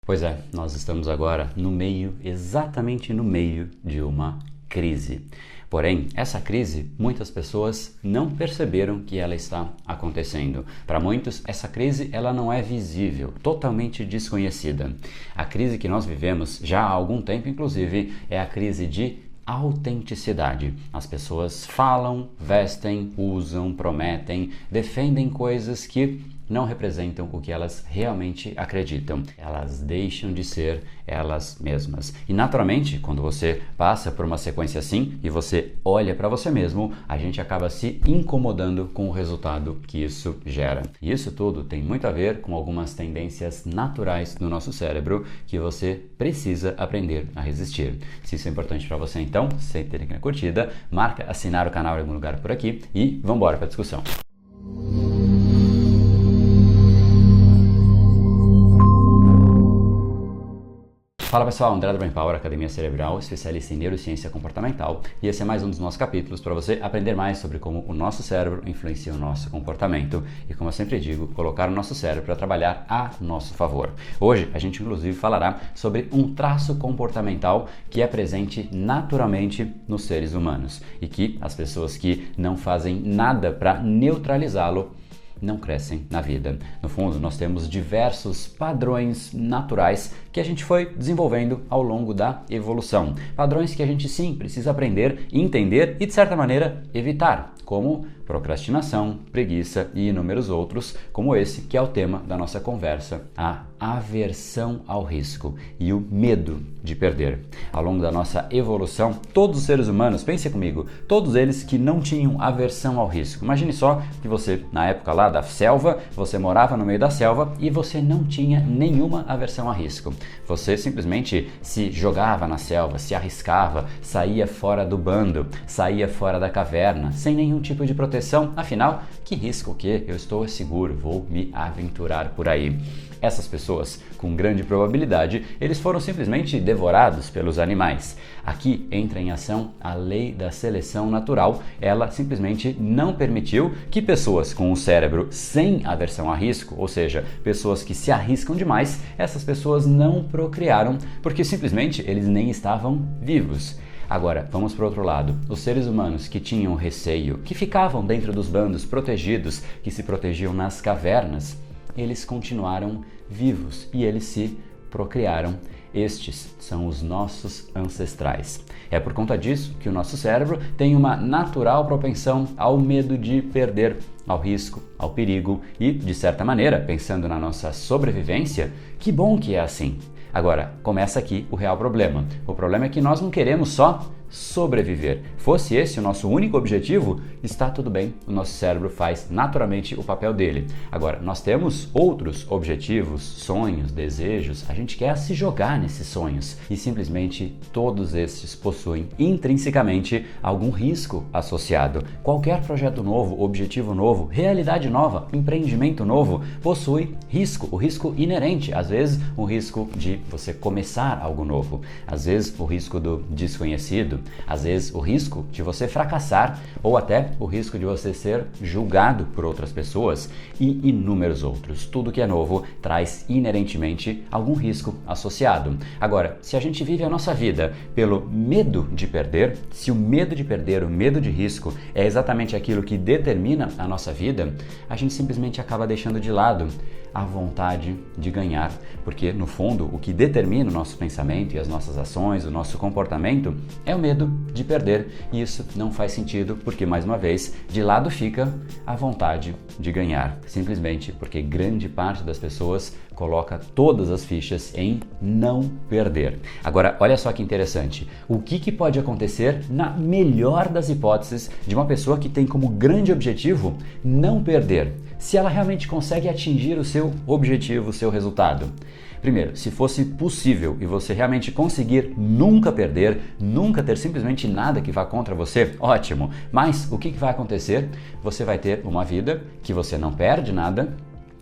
Pois é, nós estamos agora exatamente no meio de uma crise. Porém, essa crise, muitas pessoas não perceberam que ela está acontecendo. Para muitos, essa crise ela não é visível, totalmente desconhecida. A crise que nós vivemos já há algum tempo, inclusive, é a crise de autenticidade. As pessoas falam, vestem, usam, prometem, defendem coisas que não representam o que elas realmente acreditam. Elas deixam de ser elas mesmas. E naturalmente, quando você passa por uma sequência assim e você olha para você mesmo, a gente acaba se incomodando com o resultado que isso gera. E isso tudo tem muito a ver com algumas tendências naturais do nosso cérebro que você precisa aprender a resistir. Se isso é importante para você, então, senta aqui na curtida, marca assinar o canal em algum lugar por aqui e vamos embora para a discussão. Fala pessoal, André do Brain Power, Academia Cerebral, especialista em neurociência comportamental, e esse é mais um dos nossos capítulos para você aprender mais sobre como o nosso cérebro influencia o nosso comportamento e, como eu sempre digo, colocar o nosso cérebro para trabalhar a nosso favor. Hoje a gente inclusive falará sobre um traço comportamental que é presente naturalmente nos seres humanos e que as pessoas que não fazem nada para neutralizá-lo não crescem na vida. No fundo, nós temos diversos padrões naturais que a gente foi desenvolvendo ao longo da evolução. Padrões que a gente sim precisa aprender, entender e, de certa maneira, evitar, como procrastinação, preguiça e inúmeros outros, como esse que é o tema da nossa conversa, a aversão ao risco e o medo de perder. Ao longo da nossa evolução, todos os seres humanos, pense comigo, todos eles que não tinham aversão ao risco. Imagine só que você, na época lá da selva, você morava no meio da selva e você não tinha nenhuma aversão a risco. Você simplesmente se jogava na selva, se arriscava, saía fora do bando, saía fora da caverna, sem nenhum tipo de proteção. Afinal, que risco o quê? Eu estou seguro, vou me aventurar por aí. Essas pessoas, com grande probabilidade, eles foram simplesmente devorados pelos animais. Aqui entra em ação a lei da seleção natural. Ela simplesmente não permitiu que pessoas com o cérebro sem aversão a risco, ou seja, pessoas que se arriscam demais, essas pessoas não procriaram porque simplesmente eles nem estavam vivos. Agora, vamos para o outro lado. Os seres humanos que tinham receio, que ficavam dentro dos bandos protegidos, que se protegiam nas cavernas, eles continuaram vivos e eles se procriaram. Estes são os nossos ancestrais. É por conta disso que o nosso cérebro tem uma natural propensão ao medo de perder, ao risco, ao perigo e, de certa maneira, pensando na nossa sobrevivência, que bom que é assim. Agora, começa aqui o real problema. O problema é que nós não queremos só sobreviver. Fosse esse o nosso único objetivo, está tudo bem, o nosso cérebro faz naturalmente o papel dele. Agora, nós temos outros objetivos, sonhos, desejos, a gente quer se jogar nesses sonhos e simplesmente todos esses possuem intrinsecamente algum risco associado. Qualquer projeto novo, objetivo novo, realidade nova, empreendimento novo possui risco, o risco inerente, às vezes o risco de você começar algo novo, às vezes o risco do desconhecido, às vezes o risco de você fracassar ou até o risco de você ser julgado por outras pessoas e inúmeros outros. Tudo que é novo traz inerentemente algum risco associado. Agora, se a gente vive a nossa vida pelo medo de perder, se o medo de perder, o medo de risco é exatamente aquilo que determina a nossa vida, a gente simplesmente acaba deixando de lado a vontade de ganhar, porque no fundo o que determina o nosso pensamento e as nossas ações, o nosso comportamento é o medo de perder, e isso não faz sentido porque, mais uma vez, de lado fica a vontade de ganhar, simplesmente porque grande parte das pessoas coloca todas as fichas em não perder. Agora, olha só que interessante, o que pode acontecer na melhor das hipóteses de uma pessoa que tem como grande objetivo não perder, se ela realmente consegue atingir o seu objetivo, o seu resultado? Primeiro, se fosse possível e você realmente conseguir nunca perder, nunca ter simplesmente nada que vá contra você, ótimo. Mas o que vai acontecer? Você vai ter uma vida que você não perde nada,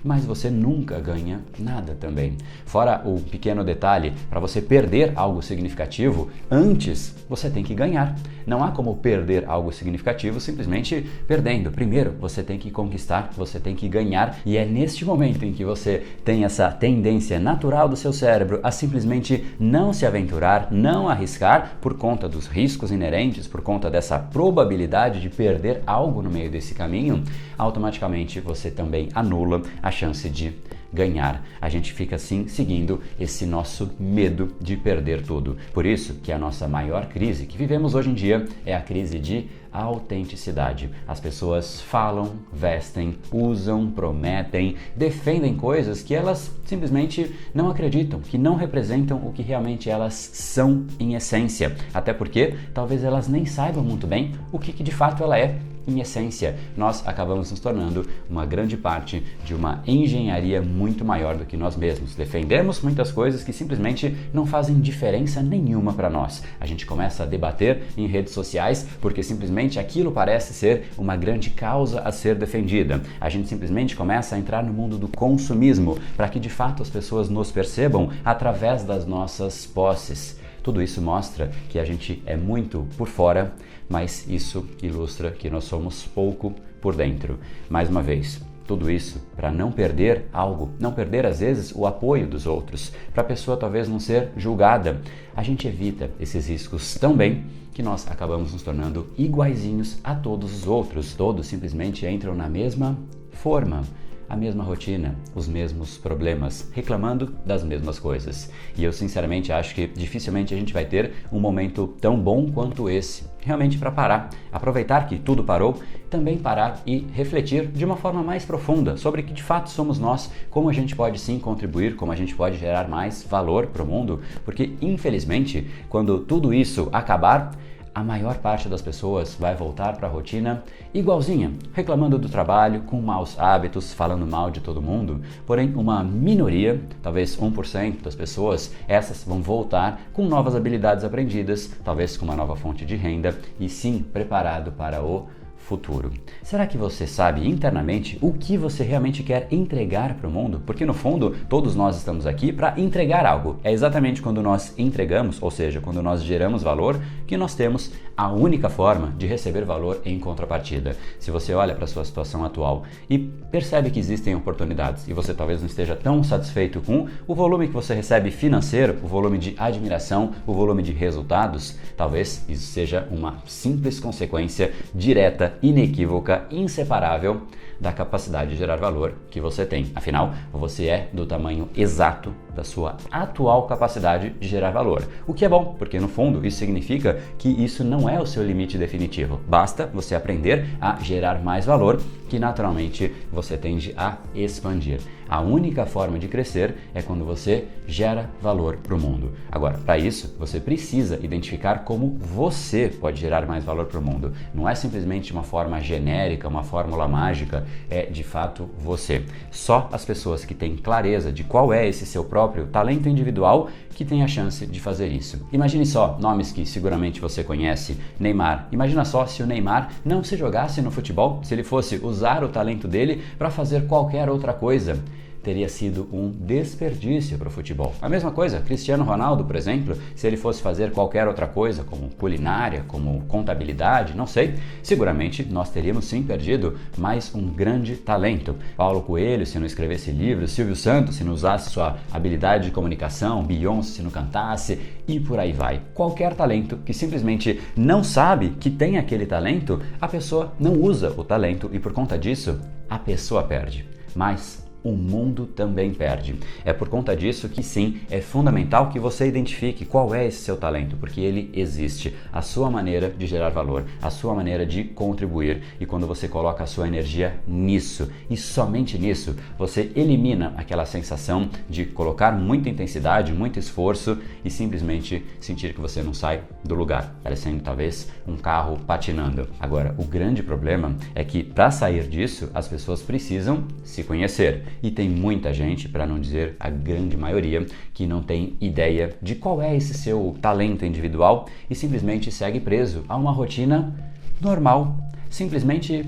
mas você nunca ganha nada também. Fora o pequeno detalhe, para você perder algo significativo, antes você tem que ganhar. Não há como perder algo significativo simplesmente perdendo. Primeiro, você tem que conquistar, você tem que ganhar, e é neste momento em que você tem essa tendência natural do seu cérebro a simplesmente não se aventurar, não arriscar por conta dos riscos inerentes, por conta dessa probabilidade de perder algo no meio desse caminho, automaticamente você também anula a chance de ganhar. A gente fica assim seguindo esse nosso medo de perder tudo. Por isso que a nossa maior crise que vivemos hoje em dia é a crise de autenticidade. As pessoas falam, vestem, usam, prometem, defendem coisas que elas simplesmente não acreditam, que não representam o que realmente elas são em essência. Até porque talvez elas nem saibam muito bem o que de fato ela é. Em essência, nós acabamos nos tornando uma grande parte de uma engenharia muito maior do que nós mesmos. Defendemos muitas coisas que simplesmente não fazem diferença nenhuma para nós. A gente começa a debater em redes sociais porque simplesmente aquilo parece ser uma grande causa a ser defendida. A gente simplesmente começa a entrar no mundo do consumismo para que de fato as pessoas nos percebam através das nossas posses. Tudo isso mostra que a gente é muito por fora, mas isso ilustra que nós somos pouco por dentro. Mais uma vez, tudo isso para não perder algo, não perder às vezes o apoio dos outros, para a pessoa talvez não ser julgada. A gente evita esses riscos tão bem que nós acabamos nos tornando iguaizinhos a todos os outros. Todos simplesmente entram na mesma forma, a mesma rotina, os mesmos problemas, reclamando das mesmas coisas. E eu sinceramente acho que dificilmente a gente vai ter um momento tão bom quanto esse, realmente para parar, aproveitar que tudo parou, também parar e refletir de uma forma mais profunda sobre o que de fato somos nós, como a gente pode sim contribuir, como a gente pode gerar mais valor para o mundo, porque infelizmente, quando tudo isso acabar, a maior parte das pessoas vai voltar para a rotina igualzinha, reclamando do trabalho, com maus hábitos, falando mal de todo mundo. Porém, uma minoria, talvez 1% das pessoas, essas vão voltar com novas habilidades aprendidas, talvez com uma nova fonte de renda e sim preparado para o futuro. Será que você sabe internamente o que você realmente quer entregar para o mundo? Porque no fundo, todos nós estamos aqui para entregar algo. É exatamente quando nós entregamos, ou seja, quando nós geramos valor, que nós temos a única forma de receber valor em contrapartida. Se você olha para a sua situação atual e percebe que existem oportunidades e você talvez não esteja tão satisfeito com o volume que você recebe financeiro, o volume de admiração, o volume de resultados, talvez isso seja uma simples consequência direta, inequívoca, inseparável da capacidade de gerar valor que você tem. Afinal, você é do tamanho exato da sua atual capacidade de gerar valor. O que é bom, porque no fundo isso significa que isso não é o seu limite definitivo. Basta você aprender a gerar mais valor, que naturalmente você tende a expandir. A única forma de crescer é quando você gera valor para o mundo. Agora, para isso, você precisa identificar como você pode gerar mais valor para o mundo. Não é simplesmente uma forma genérica, uma fórmula mágica, é de fato você. Só as pessoas que têm clareza de qual é esse seu próprio talento individual que têm a chance de fazer isso. Imagine só nomes que seguramente você conhece, Neymar. Imagina só se o Neymar não se jogasse no futebol, se ele fosse usar o talento dele para fazer qualquer outra coisa. Teria sido um desperdício para o futebol. A mesma coisa, Cristiano Ronaldo, por exemplo, se ele fosse fazer qualquer outra coisa, como culinária, como contabilidade, não sei, seguramente nós teríamos sim perdido mais um grande talento. Paulo Coelho, se não escrevesse livros, Silvio Santos, se não usasse sua habilidade de comunicação, Beyoncé, se não cantasse, e por aí vai. Qualquer talento que simplesmente não sabe que tem aquele talento, a pessoa não usa o talento e por conta disso, a pessoa perde. Mas o mundo também perde. É por conta disso que sim, é fundamental que você identifique qual é esse seu talento, porque ele existe, a sua maneira de gerar valor, a sua maneira de contribuir, e quando você coloca a sua energia nisso, e somente nisso, você elimina aquela sensação de colocar muita intensidade, muito esforço e simplesmente sentir que você não sai do lugar, parecendo talvez um carro patinando. Agora, o grande problema é que para sair disso, as pessoas precisam se conhecer. E tem muita gente, para não dizer a grande maioria, que não tem ideia de qual é esse seu talento individual e simplesmente segue preso a uma rotina normal, simplesmente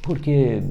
porque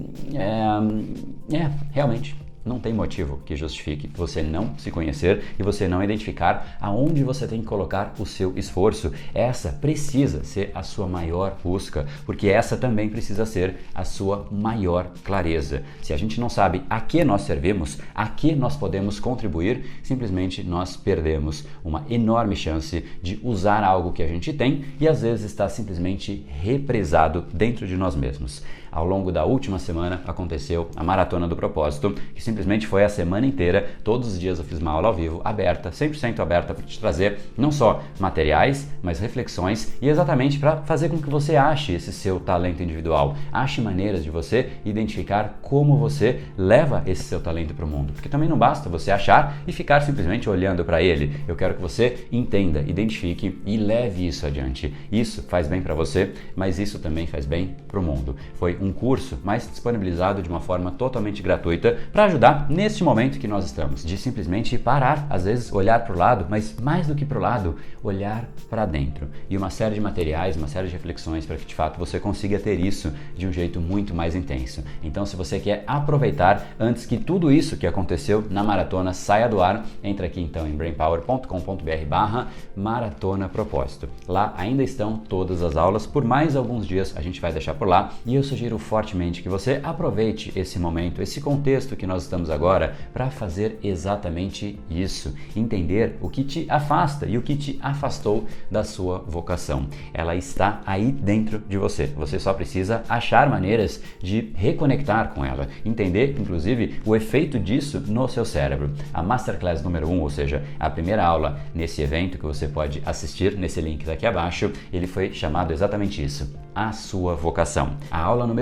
realmente Não tem motivo que justifique você não se conhecer e você não identificar aonde você tem que colocar o seu esforço. Essa precisa ser a sua maior busca, porque essa também precisa ser a sua maior clareza. Se a gente não sabe a que nós servimos, a que nós podemos contribuir, simplesmente nós perdemos uma enorme chance de usar algo que a gente tem e às vezes está simplesmente represado dentro de nós mesmos. Ao longo da última semana aconteceu a Maratona do Propósito, que simplesmente foi a semana inteira, todos os dias eu fiz uma aula ao vivo, aberta, 100% aberta, para te trazer não só materiais, mas reflexões e exatamente para fazer com que você ache esse seu talento individual, ache maneiras de você identificar como você leva esse seu talento para o mundo, porque também não basta você achar e ficar simplesmente olhando para ele. Eu quero que você entenda, identifique e leve isso adiante. Isso faz bem para você, mas isso também faz bem para o mundo. Foi um curso, mas disponibilizado de uma forma totalmente gratuita para ajudar neste momento que nós estamos, de simplesmente parar, às vezes olhar para o lado, mas mais do que para o lado, olhar para dentro. E uma série de materiais, uma série de reflexões para que de fato você consiga ter isso de um jeito muito mais intenso. Então, se você quer aproveitar antes que tudo isso que aconteceu na maratona saia do ar, entra aqui então em brainpower.com.br/maratona propósito. Lá ainda estão todas as aulas, por mais alguns dias a gente vai deixar por lá e eu sugiro fortemente que você aproveite esse momento, esse contexto que nós estamos agora para fazer exatamente isso, entender o que te afasta e o que te afastou da sua vocação. Ela está aí dentro de você, você só precisa achar maneiras de reconectar com ela, entender inclusive o efeito disso no seu cérebro. A Masterclass número 1, ou seja, a primeira aula nesse evento que você pode assistir nesse link daqui abaixo, ele foi chamado exatamente isso, a sua vocação. A aula número 2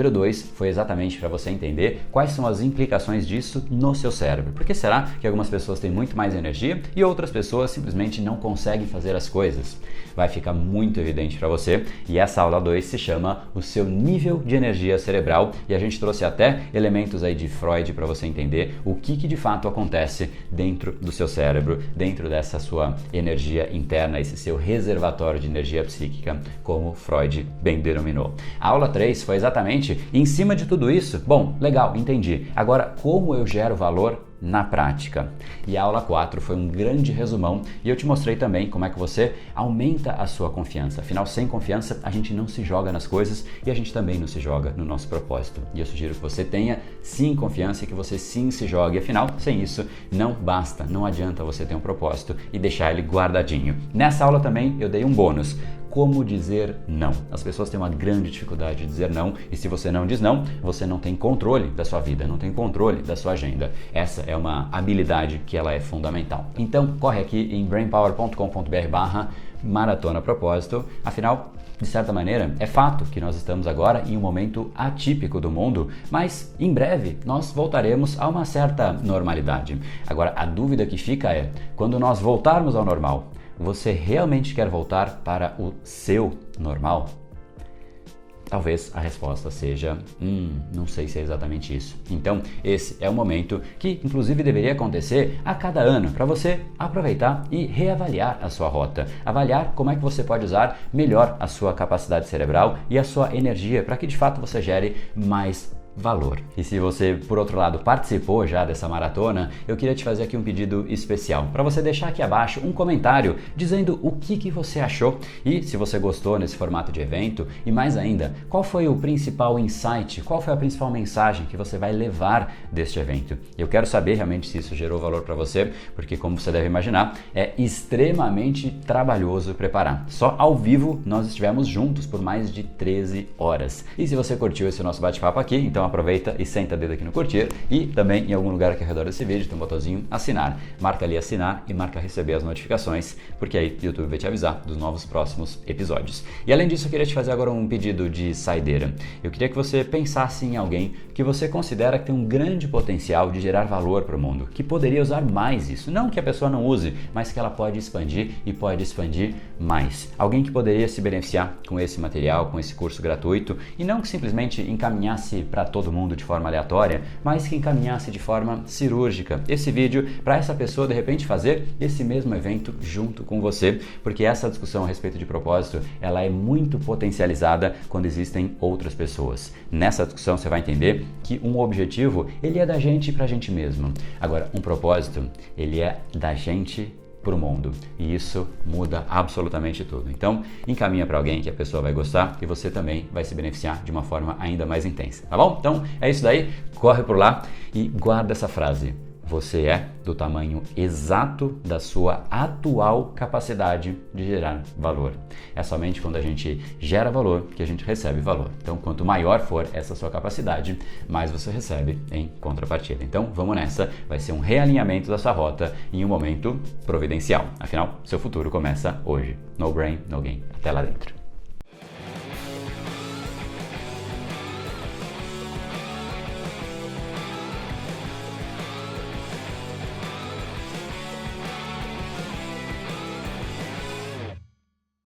foi exatamente para você entender quais são as implicações disso no seu cérebro. Por que será que algumas pessoas têm muito mais energia e outras pessoas simplesmente não conseguem fazer as coisas? Vai ficar muito evidente para você e essa aula 2 se chama o seu nível de energia cerebral e a gente trouxe até elementos aí de Freud para você entender o que de fato acontece dentro do seu cérebro, dentro dessa sua energia interna, esse seu reservatório de energia psíquica, como Freud bem denominou. A aula 3 foi exatamente em cima de tudo isso. Bom, legal, entendi. Agora, como eu gero valor na prática? E a aula 4 foi um grande resumão e eu te mostrei também como é que você aumenta a sua confiança. Afinal, sem confiança, a gente não se joga nas coisas e a gente também não se joga no nosso propósito. E eu sugiro que você tenha sim confiança e que você sim se jogue. Afinal, sem isso, não basta, não adianta você ter um propósito e deixar ele guardadinho. Nessa aula também eu dei um bônus. Como dizer não. As pessoas têm uma grande dificuldade de dizer não e se você não diz não, você não tem controle da sua vida, não tem controle da sua agenda. Essa é uma habilidade que ela é fundamental. Então, corre aqui em brainpower.com.br/maratona propósito. Afinal, de certa maneira, é fato que nós estamos agora em um momento atípico do mundo, mas em breve nós voltaremos a uma certa normalidade. Agora, a dúvida que fica é, quando nós voltarmos ao normal, você realmente quer voltar para o seu normal? Talvez a resposta seja, não sei se é exatamente isso. Então, esse é o momento que, inclusive, deveria acontecer a cada ano, para você aproveitar e reavaliar a sua rota. Avaliar como é que você pode usar melhor a sua capacidade cerebral e a sua energia para que, de fato, você gere mais valor. E se você, por outro lado, participou já dessa maratona, eu queria te fazer aqui um pedido especial, para você deixar aqui abaixo um comentário dizendo o que você achou e se você gostou nesse formato de evento e mais ainda, qual foi o principal insight, qual foi a principal mensagem que você vai levar deste evento. Eu quero saber realmente se isso gerou valor para você, porque como você deve imaginar, é extremamente trabalhoso preparar. Só ao vivo nós estivemos juntos por mais de 13 horas. E se você curtiu esse nosso bate-papo aqui, então aproveita e senta o dedo aqui no curtir e também em algum lugar aqui ao redor desse vídeo tem um botãozinho assinar. Marca ali assinar e marca receber as notificações, porque aí o YouTube vai te avisar dos novos próximos episódios. E além disso, eu queria te fazer agora um pedido de saideira. Eu queria que você pensasse em alguém que você considera que tem um grande potencial de gerar valor para o mundo, que poderia usar mais isso. Não que a pessoa não use, mas que ela pode expandir e pode expandir mais. Alguém que poderia se beneficiar com esse material, com esse curso gratuito e não que simplesmente encaminhasse para todo todo mundo de forma aleatória, mas que encaminhasse de forma cirúrgica esse vídeo para essa pessoa de repente fazer esse mesmo evento junto com você, porque essa discussão a respeito de propósito, ela é muito potencializada quando existem outras pessoas. Nessa discussão você vai entender que um objetivo, ele é da gente para a gente mesmo. Agora, um propósito, ele é da gente para o mundo, e isso muda absolutamente tudo. Então, encaminha para alguém que a pessoa vai gostar e você também vai se beneficiar de uma forma ainda mais intensa, tá bom? Então, é isso daí, corre por lá e guarda essa frase. Você é do tamanho exato da sua atual capacidade de gerar valor. É somente quando a gente gera valor que a gente recebe valor. Então, quanto maior for essa sua capacidade, mais você recebe em contrapartida. Então, vamos nessa. Vai ser um realinhamento da sua rota em um momento providencial. Afinal, seu futuro começa hoje. No brain, no gain. Até lá dentro.